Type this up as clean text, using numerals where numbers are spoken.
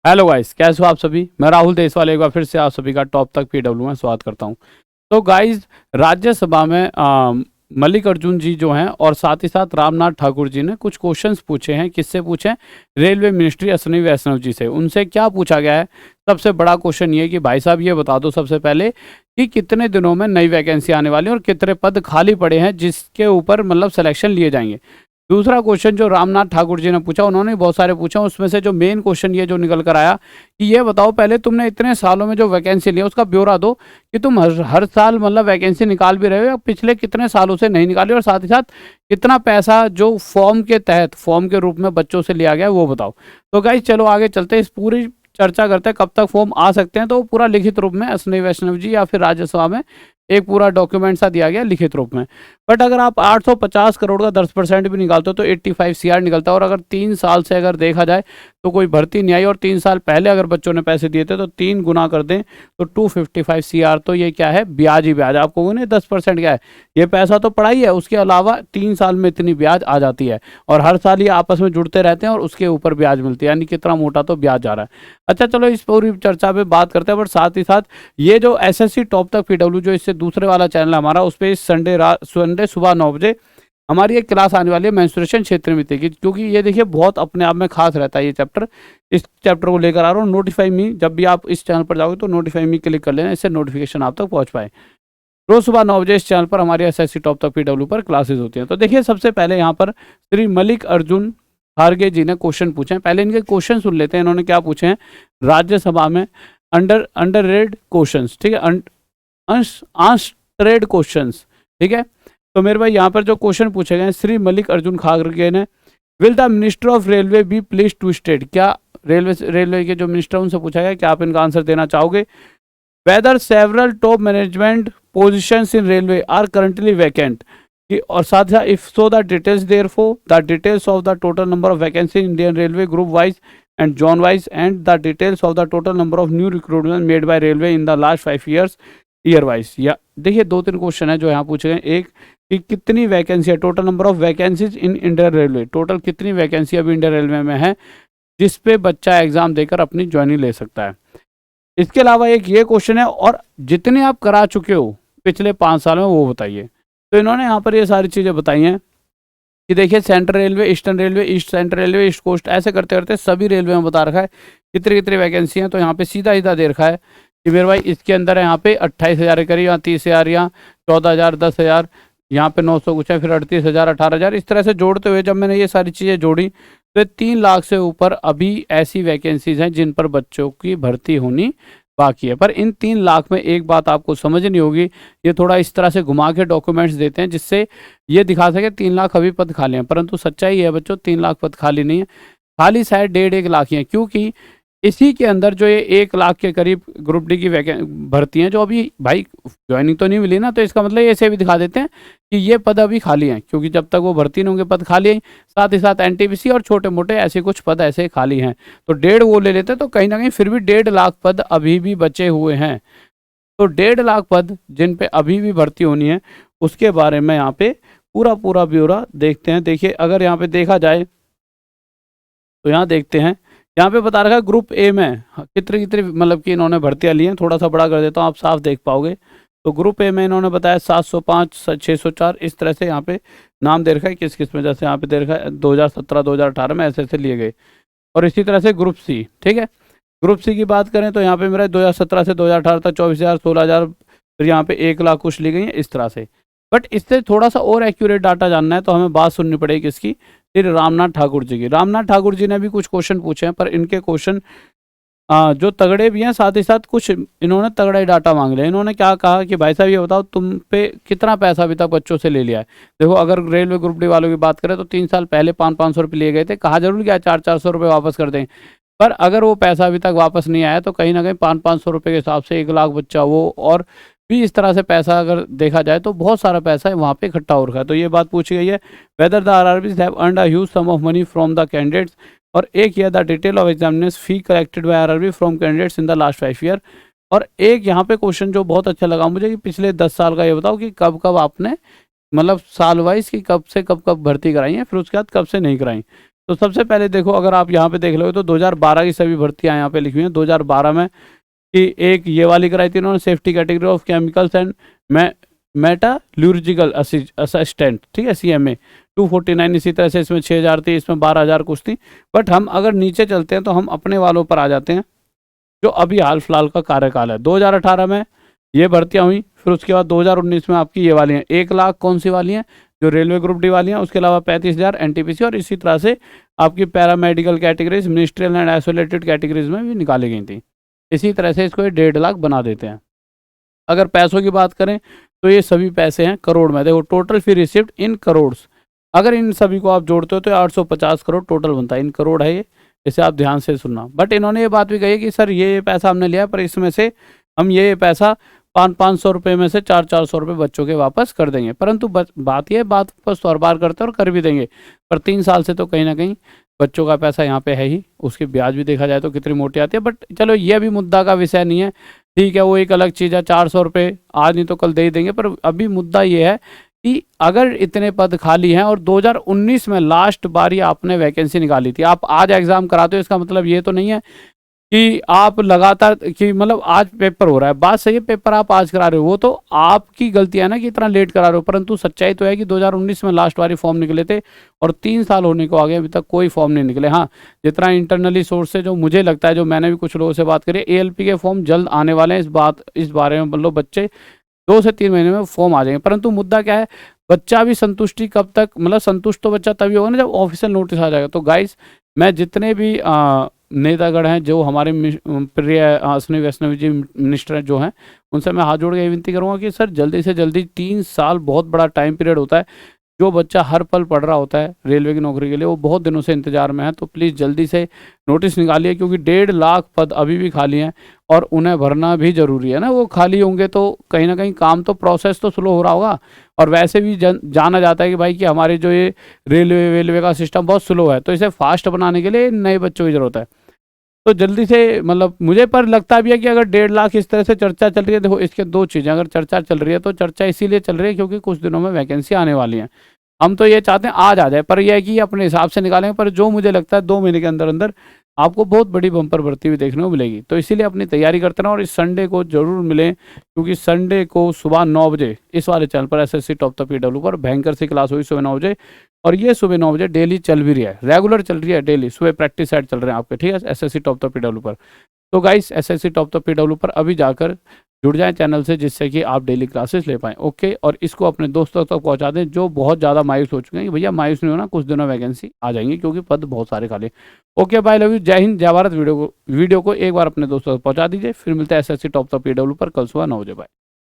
Hello guys, कैसे हो आप सभी। मैं राहुल देशवाल एक बार फिर से आप सभी का टॉप तक पीडब्ल्यू में स्वागत करता हूं। तो गाइस, राज्यसभा में मल्लिकार्जुन जी जो हैं और साथ ही साथ रामनाथ ठाकुर जी ने कुछ क्वेश्चंस पूछे हैं। किससे पूछे हैं? रेलवे मिनिस्ट्री अश्विनी वैष्णव जी से। उनसे क्या पूछा गया है? सबसे बड़ा क्वेश्चन ये है कि भाई साहब ये बता दो सबसे पहले कि कितने दिनों में नई वैकेंसी आने वाली है और कितने पद खाली पड़े हैं जिसके ऊपर मतलब सिलेक्शन लिए जाएंगे। दूसरा क्वेश्चन जो रामनाथ ठाकुर जी ने पूछा, उन्होंने बहुत सारे पूछा, उसमें से जो मेन क्वेश्चन ये जो निकल कर आया कि ये बताओ पहले तुमने इतने सालों में जो वैकेंसी लिया उसका ब्यौरा दो कि तुम हर साल मतलब वैकेंसी निकाल भी रहे हो या पिछले कितने सालों से नहीं निकाली, और साथ ही साथ कितना पैसा जो फॉर्म के तहत फॉर्म के रूप में बच्चों से लिया गया वो बताओ। तो गाइस चलो आगे चलते हैं, इस पूरी चर्चा करते हैं कब तक फॉर्म आ सकते हैं। तो वो पूरा लिखित रूप में अश्विनी वैष्णव जी या फिर राज्यसभा में एक पूरा डॉक्यूमेंट सा दिया गया लिखित रूप में। बट अगर आप 850 करोड़ का 10% भी निकालते हो तो 85 सीआर निकलता है। और अगर 3 साल से अगर देखा जाए तो कोई भर्ती नहीं आई और 3 साल पहले अगर बच्चों ने पैसे दिए थे तो 3 गुना कर दें तो 255 सीआर। तो ये क्या है? ब्याज ही ब्याज। आपको नहीं 10% क्या है, ये पैसा तो पड़ा ही है, उसके अलावा 3 साल में इतनी ब्याज आ जाती है और हर साल ये आपस में जुड़ते रहते हैं और उसके ऊपर ब्याज मिलती है, यानी कितना मोटा तो ब्याज जा रहा है। अच्छा चलो इस पूरी चर्चा पे बात करते हैं। बट साथ ही साथ ये जो एसएससी टॉप तक पीडब्ल्यू जो इससे दूसरे वाला चैनल हमारा, उस पर संडे सुबह 9 बजे हमारी एक क्लास आने वाली है मेंस्ट्रुएशन क्षेत्र में थी, क्योंकि ये देखिए बहुत अपने आप में खास रहता है ये चैप्टर। इस चैप्टर को लेकर आ रहा हूँ। नोटिफाई मी, जब भी आप इस चैनल पर जाओगे तो नोटिफाई मी क्लिक कर लेना, इससे नोटिफिकेशन आप तक पहुँच पाए। रोज सुबह 9 बजे इस चैनल पर हमारी एसएससी टॉप तक पीडब्ल्यू पर क्लासेस होती हैं। तो देखिए सबसे पहले यहाँ पर श्री मल्लिकार्जुन खारगे जी ने क्वेश्चन पूछे हैं। पहले इनके क्वेश्चन सुन लेते हैं, इन्होंने क्या पूछे हैं राज्यसभा में। अंडर क्वेश्चंस, ठीक है, आंसर्ड क्वेश्चंस, ठीक है। तो मेरे भाई यहाँ पर जो क्वेश्चन पूछे गए हैं श्री मल्लिकार्जुन खारगे ने, will the minister of railway be please to state, क्या रेलवे के जो मिनिस्टर उनसे पूछा गया, क्या आप इनका आंसर देना चाहोगे। Whether several top management positions in railway are currently vacant, और साथ ही if so the details therefore the details of the total number of vacancy in Indian railway group wise and zone wise and the details of the total number of new recruitment made by railway in the last 5 years year wise. या देखिए 2-3 question है जो यहाँ पूछे गए। एक कि कितनी वैकेंसी है, total number of vacancies in Indian railway, total कितनी वैकेंसी अभी इंडियन रेलवे में है जिस पे बच्चा एग्जाम देकर अपनी ज्वाइनिंग ले सकता है। इसके अलावा एक ये क्वेश्चन है, और जितने आप करा चुके हो पिछले 5 साल में वो बताइए। तो इन्होंने यहाँ पर ये सारी चीज़ें बताई हैं कि देखिए central railway, eastern railway, east central railway, east coast, ऐसे करते करते सभी रेलवे में बता रखा है कितनी कितनी वैकेंसी हैं। तो यहाँ पे सीधा सीधा दे रखा है कि मेरे भाई इसके अंदर है यहाँ पे 28,000 के करीब, यहाँ 30,000, यहाँ 14,000, 10,000, यहाँ पे 900 कुछ है, फिर 38,000, 18,000, इस तरह से जोड़ते हुए जब मैंने ये सारी चीज़ें जोड़ी तो 3 लाख से ऊपर अभी ऐसी वैकेंसीज हैं जिन पर बच्चों की भर्ती होनी बाकी है। पर इन 3 लाख में एक बात आपको समझनी होगी, ये थोड़ा इस तरह से घुमा के डॉक्यूमेंट्स देते हैं जिससे ये दिखा सके 3 लाख अभी पद खाली हैं, परंतु सच्चाई है बच्चों 3 लाख पद खाली नहीं है, खाली शायद 1.5-1 लाख ही है। क्योंकि इसी के अंदर जो ये 1 लाख के करीब ग्रुप डी की भर्ती हैं जो अभी भाई ज्वाइनिंग तो नहीं मिली ना, तो इसका मतलब ऐसे भी दिखा देते हैं कि ये पद अभी खाली हैं, क्योंकि जब तक वो भर्ती नहीं होंगे पद खाली हैं। साथ ही साथ एनटीपीसी और छोटे मोटे ऐसे कुछ पद ऐसे खाली हैं, तो 1.5 वो ले लेते हैं, तो कहीं ना कहीं फिर भी 1.5 लाख पद अभी भी बचे हुए हैं। तो 1.5 लाख पद जिन पे अभी भी भर्ती होनी है उसके बारे में यहाँ पे पूरा ब्यौरा देखते हैं। देखिए अगर यहाँ पे देखा जाए तो यहाँ देखते हैं, यहाँ पे बता रखा है ग्रुप ए में कितनी कितनी मतलब कि इन्होंने भर्तियाँ ली हैं। थोड़ा सा बड़ा कर देता हूँ आप साफ देख पाओगे। तो ग्रुप ए में इन्होंने बताया 705, 604, इस तरह से यहाँ पे नाम दे रखा है किस किस में, जैसे यहाँ पे दे रखा है 2017, 2018 में ऐसे ऐसे लिए गए। और इसी तरह से ग्रुप सी, ठीक है, ग्रुप सी की बात करें तो यहाँ पे मेरा 2017 से 2018 तक 24,000, 16,000, फिर यहाँ पे 1 लाख कुछ ली गई है इस तरह से। बट इससे थोड़ा सा और एक्यूरेट डाटा जानना है तो हमें बात सुननी पड़ेगी किसकी, फिर रामनाथ ठाकुर जी की। रामनाथ ठाकुर जी ने भी कुछ क्वेश्चन पूछे हैं, पर इनके क्वेश्चन जो तगड़े भी हैं, साथ ही साथ कुछ इन्होंने तगड़ा ही डाटा मांग लिया। इन्होंने क्या कहा कि भाई साहब ये बताओ तुम पे कितना पैसा अभी तक बच्चों से ले लिया है। देखो अगर रेलवे ग्रुप डी वालों की बात करें तो 3 साल पहले 500-500 रुपये लिए गए थे, कहा जरूर गया 400-400 रुपये वापस कर दें, पर अगर वो पैसा अभी तक वापस नहीं आया तो कहीं ना कहीं 500-500 रुपये के हिसाब से 1 लाख बच्चा वो, और भी इस तरह से पैसा अगर देखा जाए तो बहुत सारा पैसा है वहाँ पे इकट्ठा हो रखा है। तो ये बात पूछी गई है, whether the RRBs have earned a huge sum of money from the candidates, और एक ये the detail of examination fee collected by RRB from candidates in the last 5 year. और एक यहाँ पे क्वेश्चन जो बहुत अच्छा लगा मुझे कि पिछले 10 साल का ये बताओ कि कब कब आपने मतलब साल वाइज की कब से कब कब भर्ती कराई है, फिर उसके बाद कब से नहीं कराई। तो सबसे पहले देखो, अगर आप यहाँ पे देख लोगे तो 2012 की सभी भर्तियां यहाँ पे लिखी हुई हैं। 2012 में कि एक ये वाली कराई थी इन्होंने, safety category of chemicals and metallurgical assistant, ठीक है, CMA 249। इसी तरह से इसमें 6000 थी, इसमें 12000 कुछ थी। बट हम अगर नीचे चलते हैं तो हम अपने वालों पर आ जाते हैं जो अभी हाल फिलहाल का कार्यकाल है। 2018 में ये भर्तियां हुई, फिर उसके बाद 2019 में आपकी ये वाली हैं 1 लाख कौन सी वाली हैं, जो रेलवे ग्रुप डी वाली हैं। उसके अलावा 35,000 NTPC, और इसी तरह से आपकी paramedical categories, ministerial and isolated categories में भी निकाली गई थी। इसी तरह से इसको 1.5 लाख बना देते हैं। अगर पैसों की बात करें तो ये सभी पैसे हैं करोड़ में। देखो टोटल फी रिसिप्ट इन करोड्स, अगर इन सभी को आप जोड़ते हो तो 850 करोड़ टोटल बनता है। इन करोड़ है ये, इसे आप ध्यान से सुनना। बट इन्होंने ये बात भी कही है कि सर ये पैसा हमने लिया, पर इसमें से हम ये पैसा 500 रुपये में से 400 रुपये बच्चों के वापस कर देंगे। परंतु बात ये, बात वापस तो हर बार करते हैं और कर भी देंगे, पर 3 साल से तो कहीं ना कहीं बच्चों का पैसा यहाँ पे है ही, उसकी ब्याज भी देखा जाए तो कितनी मोटी आती है। बट चलो ये भी मुद्दा का विषय नहीं है, ठीक है, वो एक अलग चीज़ है। 400 रुपये आज नहीं तो कल दे ही देंगे। पर अभी मुद्दा ये है कि अगर इतने पद खाली हैं और 2019 में लास्ट बार ही आपने वैकेंसी निकाली थी, आप आज एग्जाम कराते हो, इसका मतलब ये तो नहीं है कि आप लगातार कि मतलब आज पेपर हो रहा है, बात सही है, पेपर आप आज करा रहे हो, वो तो आपकी गलती है ना कि इतना लेट करा रहे हो। परंतु सच्चाई तो है कि 2019 में लास्ट वाली फॉर्म निकले थे और 3 साल होने को आ गए, अभी तक कोई फॉर्म नहीं निकले। हाँ, जितना इंटरनली सोर्स से जो मुझे लगता है, जो मैंने भी कुछ लोगों से बात करी, ALP के फॉर्म जल्द आने वाले हैं। इस बारे में मतलब बच्चे 2 से 3 महीने में फॉर्म आ जाएंगे। परंतु मुद्दा क्या है, बच्चा भी संतुष्टि कब तक, मतलब संतुष्ट तो बच्चा तभी होगा ना जब ऑफिशियल नोटिस आ जाएगा। तो गाइस, मैं जितने भी नेतागढ़ हैं, जो हमारे प्रिय अश्विनी वैष्णव जी मिनिस्टर जो हैं, उनसे मैं हाथ जोड़ के विनती करूंगा कि सर जल्दी से जल्दी, 3 साल बहुत बड़ा टाइम पीरियड होता है। जो बच्चा हर पल पढ़ रहा होता है रेलवे की नौकरी के लिए, वो बहुत दिनों से इंतजार में है। तो प्लीज़ जल्दी से नोटिस निकालिए, क्योंकि 1.5 लाख पद अभी भी खाली हैं और उन्हें भरना भी ज़रूरी है ना। वो खाली होंगे तो कहीं ना कहीं काम तो, प्रोसेस तो स्लो हो रहा होगा। और वैसे भी जाना जाता है कि भाई कि हमारे जो ये रेलवे का सिस्टम बहुत स्लो है, तो इसे फास्ट बनाने के लिए नए बच्चों की ज़रूरत है। तो जल्दी से, मतलब मुझे पर लगता भी है कि अगर 1.5 लाख इस तरह से चर्चा चल रही है, देखो इसके 2 चीज़ें, अगर चर्चा चल रही है तो चर्चा इसीलिए चल रही है क्योंकि कुछ दिनों में वैकेंसी आने वाली है। हम तो ये चाहते हैं आज आ जाए, पर यह है कि अपने हिसाब से निकालेंगे। पर जो मुझे लगता है 2 महीने के अंदर अंदर आपको बहुत बड़ी बम्पर भर्ती हुई देखने को मिलेगी। तो इसीलिए अपनी तैयारी करते रहें और इस संडे को जरूर मिलें, क्योंकि संडे को सुबह 9 बजे इस वाले चैनल पर SSC टॉप द PW पर भयंकर सी क्लास हुई सुबह 9 बजे। और ये सुबह 9 बजे डेली चल भी रही है, रेगुलर चल रही है, डेली सुबह प्रैक्टिस सेट चल रहे हैं आपके, ठीक है, SSC टॉप द PW पर। तो guys, SSC top the PW पर अभी जाकर जुड़ जाएं चैनल से, जिससे कि आप डेली क्लासेस ले पाएँ। ओके, और इसको अपने दोस्तों तक पहुंचा दें जो बहुत ज़्यादा मायूस हो चुके हैं कि भैया मायूस नहीं होना, कुछ दिनों वैकेंसी आ जाएंगी, क्योंकि पद बहुत सारे खाली। ओके, बाय, लव यू, जय हिंद, जय भारत। वीडियो को एक बार अपने दोस्तों तक पहुंचा दीजिए। फिर मिलते हैं SSC टॉप द PW पर कल सुबह 9 बजे। बाय।